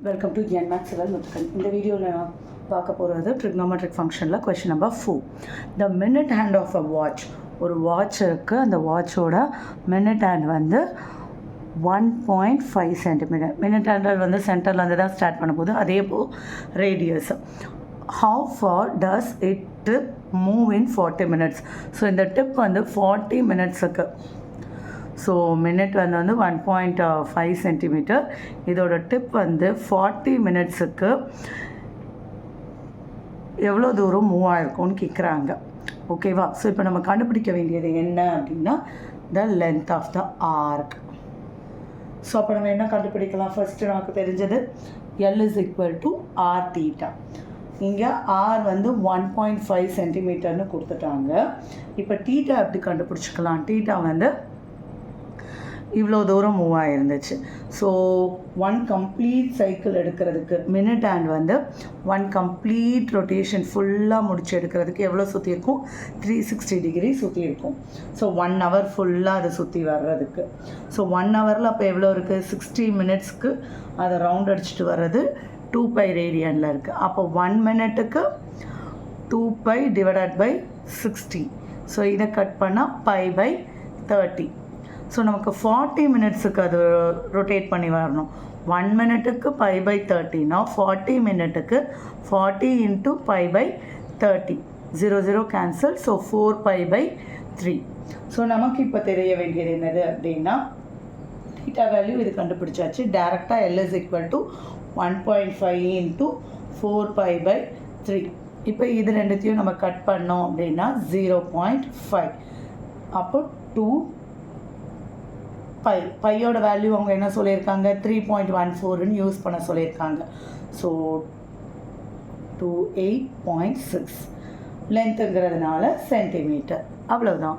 Welcome to GNMaths முத்துக்கன். இந்த வீடியோவில் நான் பார்க்க போகிறது ட்ரிக்னோமெட்ரிக் ஃபங்க்ஷனில் question number 4. The minute hand of a watch, ஒரு வாட்ச் இருக்குது, அந்த வாட்சோட மினிட் ஹேண்ட் வந்து 1.5 சென்டிமீட்டர். மினிட் ஹேண்ட் வந்து சென்டர்லேருந்து தான் ஸ்டார்ட் பண்ண போகுது, அதே போல் radius. How far does it move in 40 minutes. So இந்த டிப் வந்து 40 minutesக்கு. ஸோ மினிட் வந்து 1.5 சென்டிமீட்டர். இதோட டிப் வந்து 40 minutesக்கு எவ்வளோ தூரம் மூவ் ஆகிருக்கும்னு கேட்குறாங்க. ஓகேவா? ஸோ இப்போ நம்ம கண்டுபிடிக்க வேண்டியது என்ன அப்படின்னா the length of the arc. So அப்போ நம்ம என்ன கண்டுபிடிக்கலாம்? ஃபஸ்ட்டு நமக்கு தெரிஞ்சது L is equal to R theta. இங்கே R வந்து 1.5 சென்டிமீட்டர்னு கொடுத்துட்டாங்க. இப்போ தீட்டா எப்படி கண்டுபிடிச்சிக்கலாம்? தீட்டா வந்து இவ்வளோ தூரம் மூவ் ஆகிருந்துச்சு. ஸோ 1 கம்ப்ளீட் சைக்கிள் எடுக்கிறதுக்கு மினிட் ஹேண்ட் வந்து 1 கம்ப்ளீட் ரொட்டேஷன் ஃபுல்லாக முடிச்சு எடுக்கிறதுக்கு எவ்வளோ சுற்றி இருக்கும்? 360 டிகிரி சுற்றி இருக்கும். ஸோ 1 hour ஃபுல்லாக அதை சுற்றி வர்றதுக்கு. ஸோ 1 hourல அப்போ எவ்வளோ இருக்குது? 60 minutesக்கு அதை ரவுண்ட் அடிச்சுட்டு வர்றது 2π ரேடியனில் இருக்குது. அப்போ 1 minuteக்கு 2π டிவைடட் பை 60. ஸோ இதை கட் பண்ணால் π/30. ஸோ நமக்கு 40 minutesக்கு அது ரொட்டேட் பண்ணி வரணும். 1 minuteக்கு π/30னா 40 minuteக்கு 40 × π/30. 0 கேன்சல். ஸோ 4π/3. ஸோ நமக்கு இப்போ தெரிய வேண்டியது என்னது அப்படின்னா தீட்டா வேல்யூ இது கண்டுபிடிச்சாச்சு. டேரெக்டாக L is equal to 1.5 × 4π/3. இப்போ இது ரெண்டுத்தையும் நம்ம கட் பண்ணோம் அப்படின்னா 0.5. அப்போ 2 பையோட வேல்யூ அவங்க என்ன சொல்லியிருக்காங்க? 3.14ன்னு யூஸ் பண்ண சொல்லியிருக்காங்க. ஸோ 28.6 லென்த்துங்கிறதுனால சென்டிமீட்டர். அவ்வளோதான்.